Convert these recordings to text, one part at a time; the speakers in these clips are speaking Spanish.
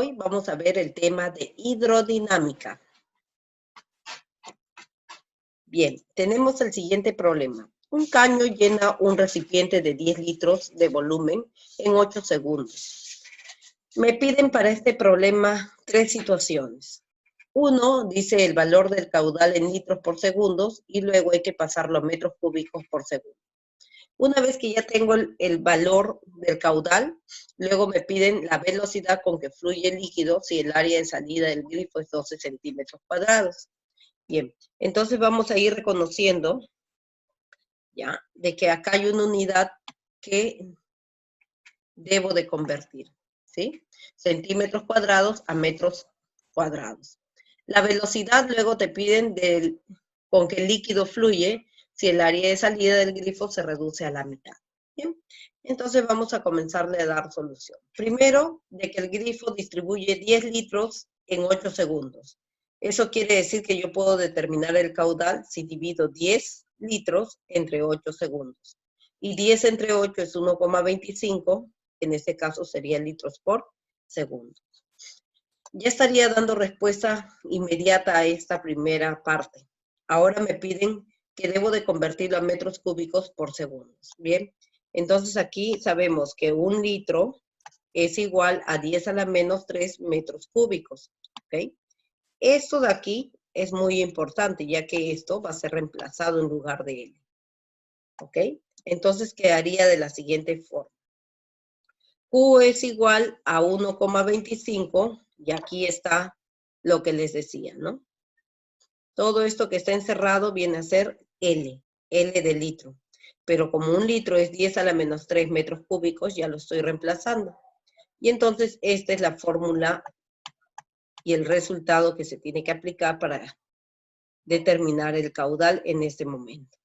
Hoy vamos a ver el tema de hidrodinámica. Bien, tenemos el siguiente problema. Un caño llena un recipiente de 10 litros de volumen en 8 segundos. Me piden para este problema 3 situaciones. Uno dice el valor del caudal en litros por segundo y luego hay que pasarlo a metros cúbicos por segundo. Una vez que ya tengo el valor del caudal, luego me piden la velocidad con que fluye el líquido si el área de salida del grifo es 12 centímetros cuadrados. Bien, entonces vamos a ir reconociendo ya de que acá hay una unidad que debo de convertir, ¿sí? Centímetros cuadrados a metros cuadrados. La velocidad luego te piden con que el líquido fluye si el área de salida del grifo se reduce a la mitad. ¿Bien? Entonces vamos a comenzarle a dar solución. Primero, de que el grifo distribuye 10 litros en 8 segundos. Eso quiere decir que yo puedo determinar el caudal si divido 10 litros entre 8 segundos. Y 10 entre 8 es 1,25, en este caso sería litros por segundo. Ya estaría dando respuesta inmediata a esta primera parte. Ahora me piden que debo de convertirlo a metros cúbicos por segundo. Bien, entonces aquí sabemos que 1 litro es igual a 10 a la menos 3 metros cúbicos. ¿Ok? Esto de aquí es muy importante, ya que esto va a ser reemplazado en lugar de L. ¿Ok? Entonces quedaría de la siguiente forma. Q es igual a 1,25, y aquí está lo que les decía, ¿no? Todo esto que está encerrado viene a ser L de litro. Pero como 1 litro es 10 a la menos 3 metros cúbicos, ya lo estoy reemplazando. Y entonces esta es la fórmula y el resultado que se tiene que aplicar para determinar el caudal en este momento.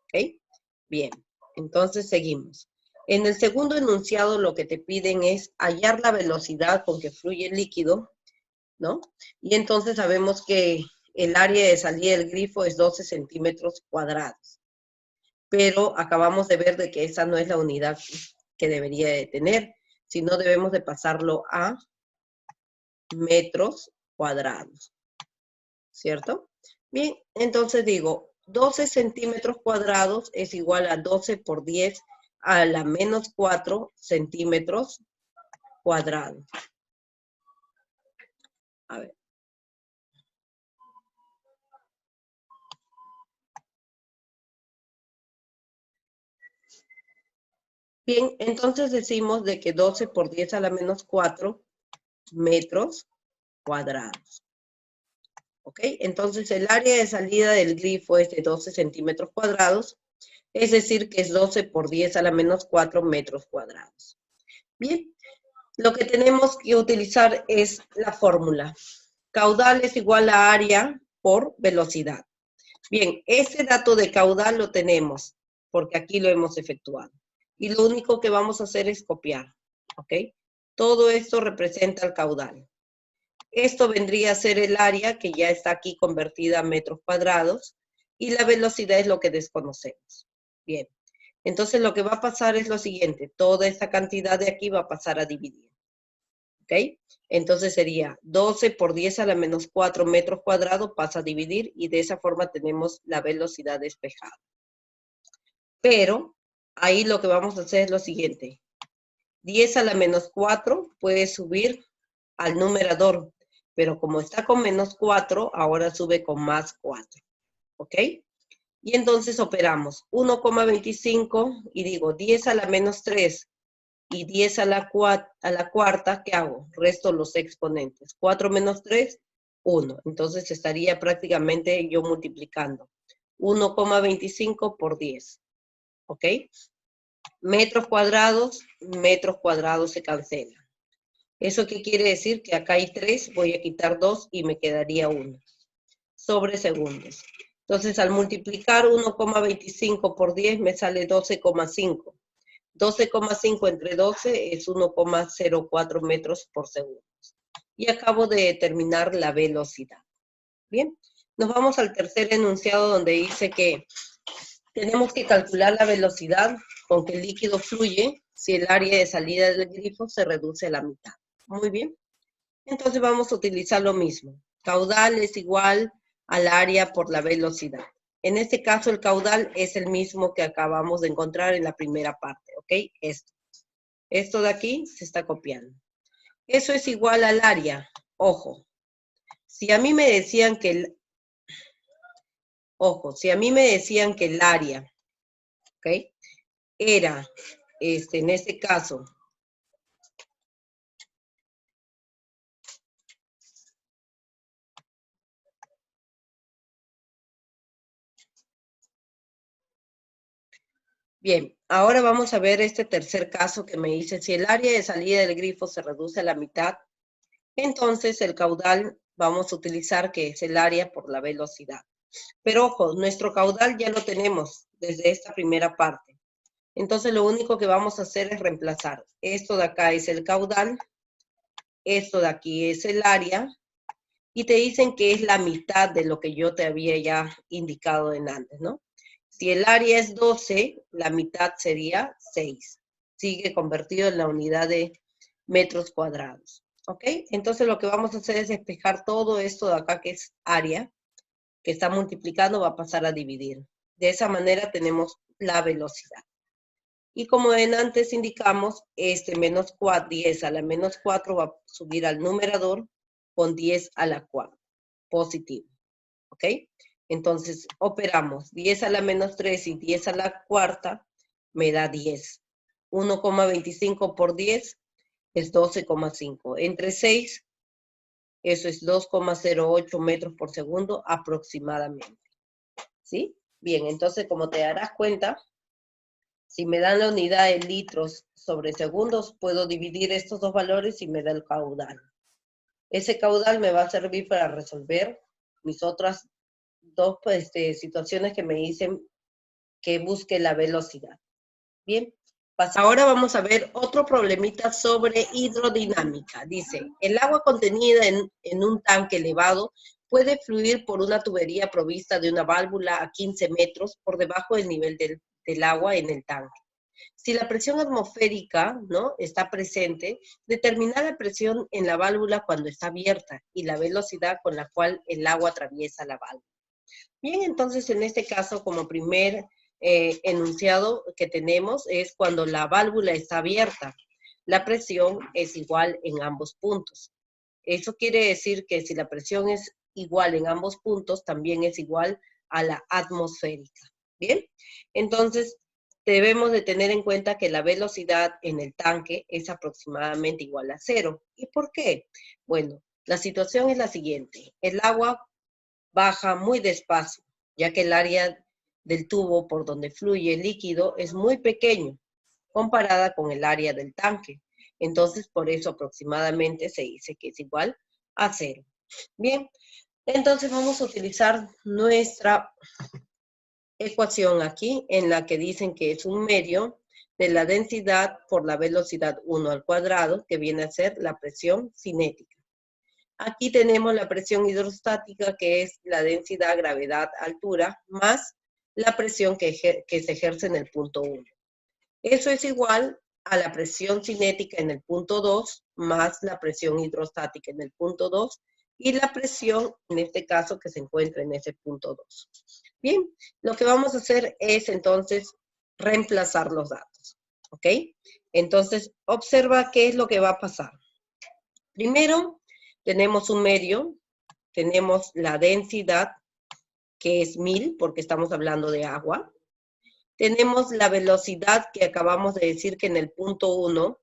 ¿Ok? Bien, entonces seguimos. En el segundo enunciado lo que te piden es hallar la velocidad con que fluye el líquido, ¿no? Y entonces sabemos que el área de salida del grifo es 12 centímetros cuadrados. Pero acabamos de ver de que esa no es la unidad que debería de tener, sino debemos de pasarlo a metros cuadrados, ¿cierto? Bien, entonces digo, 12 centímetros cuadrados es igual a 12 por 10 a la menos 4 centímetros cuadrados. A ver. Bien, entonces decimos de que 12 por 10 a la menos 4 metros cuadrados. ¿Ok? Entonces el área de salida del grifo es de 12 centímetros cuadrados, es decir que es 12 por 10 a la menos 4 metros cuadrados. Bien, lo que tenemos que utilizar es la fórmula. Caudal es igual a área por velocidad. Bien, ese dato de caudal lo tenemos, porque aquí lo hemos efectuado. Y lo único que vamos a hacer es copiar, ¿ok? Todo esto representa el caudal. Esto vendría a ser el área que ya está aquí convertida a metros cuadrados y la velocidad es lo que desconocemos. Bien, entonces lo que va a pasar es lo siguiente, toda esta cantidad de aquí va a pasar a dividir. ¿Ok? Entonces sería 12 por 10 a la menos 4 metros cuadrados pasa a dividir y de esa forma tenemos la velocidad despejada. Pero ahí lo que vamos a hacer es lo siguiente. 10 a la menos 4 puede subir al numerador, pero como está con menos 4, ahora sube con más 4. ¿Ok? Y entonces operamos 1,25 y digo 10 a la menos 3 y 10 a la cuarta, ¿qué hago? Resto los exponentes. 4 menos 3, 1. Entonces estaría prácticamente yo multiplicando 1,25 por 10. ¿Ok? Metros cuadrados se cancelan. ¿Eso qué quiere decir? Que acá hay 3, voy a quitar 2 y me quedaría 1. Sobre segundos. Entonces, al multiplicar 1,25 por 10 me sale 12,5. 12,5 entre 12 es 1,04 metros por segundo. Y acabo de determinar la velocidad. Bien, nos vamos al tercer enunciado donde dice que tenemos que calcular la velocidad con que el líquido fluye si el área de salida del grifo se reduce a la mitad. Muy bien. Entonces vamos a utilizar lo mismo. Caudal es igual al área por la velocidad. En este caso el caudal es el mismo que acabamos de encontrar en la primera parte, ¿ok? Esto de aquí se está copiando. Eso es igual al área. Ojo, si a mí me decían que el área, ¿ok? Era, en este caso, bien, ahora vamos a ver este tercer caso que me dice, si el área de salida del grifo se reduce a la mitad, entonces el caudal vamos a utilizar que es el área por la velocidad. Pero ojo, nuestro caudal ya lo tenemos desde esta primera parte. Entonces lo único que vamos a hacer es reemplazar. Esto de acá es el caudal, esto de aquí es el área, y te dicen que es la mitad de lo que yo te había ya indicado en antes, ¿no? Si el área es 12, la mitad sería 6. Sigue convertido en la unidad de metros cuadrados. ¿Ok? Entonces lo que vamos a hacer es despejar todo esto de acá que es área, que está multiplicando, va a pasar a dividir. De esa manera tenemos la velocidad. Y como en antes indicamos, menos 4, 10 a la menos 4 va a subir al numerador con 10 a la 4, positivo. ¿Ok? Entonces, operamos 10 a la menos 3 y 10 a la cuarta, me da 10. 1,25 por 10 es 12,5. Entre 6, eso es 2,08 metros por segundo aproximadamente. ¿Sí? Bien, entonces, como te darás cuenta, si me dan la unidad en litros sobre segundos, puedo dividir estos dos valores y me da el caudal. Ese caudal me va a servir para resolver mis otras dos situaciones que me dicen que busque la velocidad. Bien, ahora vamos a ver otro problemita sobre hidrodinámica. Dice, el agua contenida en un tanque elevado puede fluir por una tubería provista de una válvula a 15 metros por debajo del nivel del agua en el tanque. Si la presión atmosférica, ¿no?, está presente, determina la presión en la válvula cuando está abierta y la velocidad con la cual el agua atraviesa la válvula. Bien, entonces en este caso, como primer enunciado que tenemos es cuando la válvula está abierta, la presión es igual en ambos puntos. Eso quiere decir que si la presión es igual en ambos puntos, también es igual a la atmosférica. Bien, entonces debemos de tener en cuenta que la velocidad en el tanque es aproximadamente igual a 0. ¿Y por qué? Bueno, la situación es la siguiente. El agua baja muy despacio, ya que el área del tubo por donde fluye el líquido es muy pequeño, comparada con el área del tanque. Entonces, por eso aproximadamente se dice que es igual a 0. Bien, entonces vamos a utilizar nuestra ecuación aquí, en la que dicen que es un medio de la densidad por la velocidad 1 al cuadrado, que viene a ser la presión cinética. Aquí tenemos la presión hidrostática, que es la densidad, gravedad, altura, más la presión que se ejerce en el punto 1. Eso es igual a la presión cinética en el punto 2, más la presión hidrostática en el punto 2, y la presión, en este caso, que se encuentra en ese punto 2. Bien, lo que vamos a hacer es, entonces, reemplazar los datos. ¿Ok? Entonces, observa qué es lo que va a pasar. Primero, tenemos un medio, tenemos la densidad, que es 1000, porque estamos hablando de agua. Tenemos la velocidad, que acabamos de decir que en el punto 1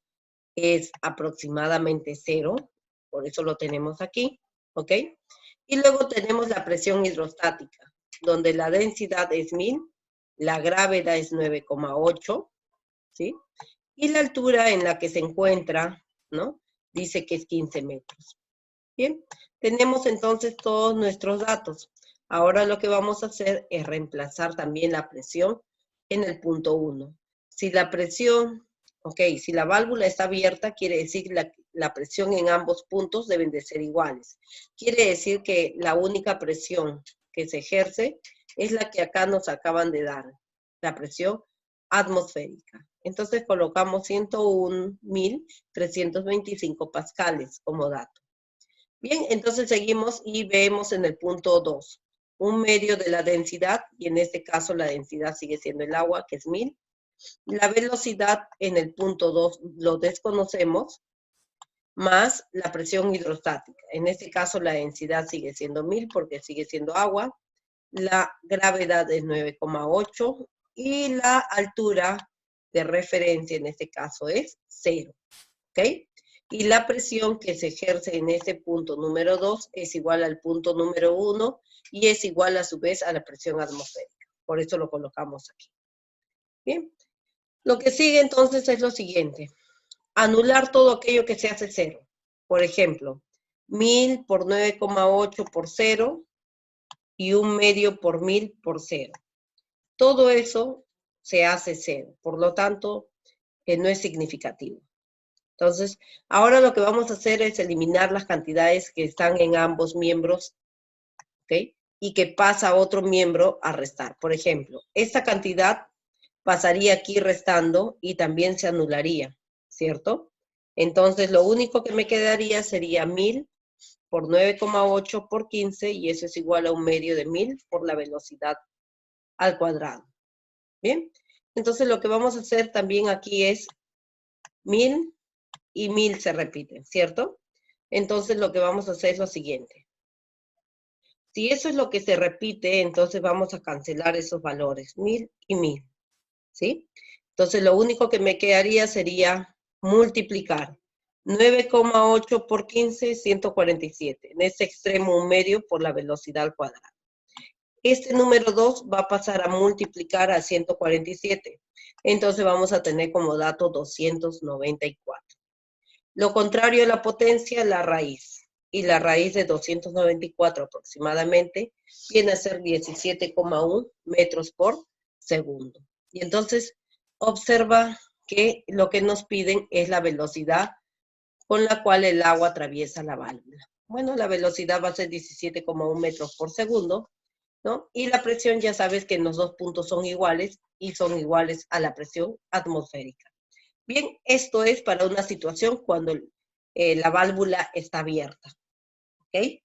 es aproximadamente 0, por eso lo tenemos aquí, ¿ok? Y luego tenemos la presión hidrostática, donde la densidad es 1000, la gravedad es 9,8, ¿sí? Y la altura en la que se encuentra, ¿no?, dice que es 15 metros. Bien, tenemos entonces todos nuestros datos. Ahora lo que vamos a hacer es reemplazar también la presión en el punto 1. Si la presión, si la válvula está abierta, quiere decir que la presión en ambos puntos deben de ser iguales. Quiere decir que la única presión que se ejerce es la que acá nos acaban de dar, la presión atmosférica. Entonces colocamos 101.325 pascales como dato. Bien, entonces seguimos y vemos en el punto 2, 1/2 de la densidad, y en este caso la densidad sigue siendo el agua, que es 1000. La velocidad en el punto 2 lo desconocemos, más la presión hidrostática. En este caso la densidad sigue siendo 1000 porque sigue siendo agua. La gravedad es 9,8 y la altura de referencia en este caso es 0. ¿Ok? Y la presión que se ejerce en este punto número 2 es igual al punto número 1 y es igual a su vez a la presión atmosférica. Por eso lo colocamos aquí. Bien. Lo que sigue entonces es lo siguiente. Anular todo aquello que se hace 0. Por ejemplo, 1000 por 9,8 por 0 y 1/2 por 1000 por 0. Todo eso se hace 0. Por lo tanto, no es significativo. Entonces, ahora lo que vamos a hacer es eliminar las cantidades que están en ambos miembros, ¿ok? Y que pasa a otro miembro a restar. Por ejemplo, esta cantidad pasaría aquí restando y también se anularía, ¿cierto? Entonces, lo único que me quedaría sería 1000 por 9,8 por 15, y eso es igual a 1/2 de 1000 por la velocidad al cuadrado. ¿Bien? Entonces, lo que vamos a hacer también aquí es 1000 y 1000 se repiten, ¿cierto? Entonces, lo que vamos a hacer es lo siguiente. Si eso es lo que se repite, entonces vamos a cancelar esos valores, 1000 y 1000, ¿sí? Entonces, lo único que me quedaría sería multiplicar 9,8 por 15, 147. En este extremo 1/2 por la velocidad al cuadrado. Este número 2 va a pasar a multiplicar a 147. Entonces, vamos a tener como dato 294. Lo contrario a la potencia, la raíz. Y la raíz de 294 aproximadamente viene a ser 17,1 metros por segundo. Y entonces observa que lo que nos piden es la velocidad con la cual el agua atraviesa la válvula. Bueno, la velocidad va a ser 17,1 metros por segundo, ¿no? Y la presión ya sabes que en los dos puntos son iguales y son iguales a la presión atmosférica. Bien, esto es para una situación cuando la válvula está abierta, ¿ok?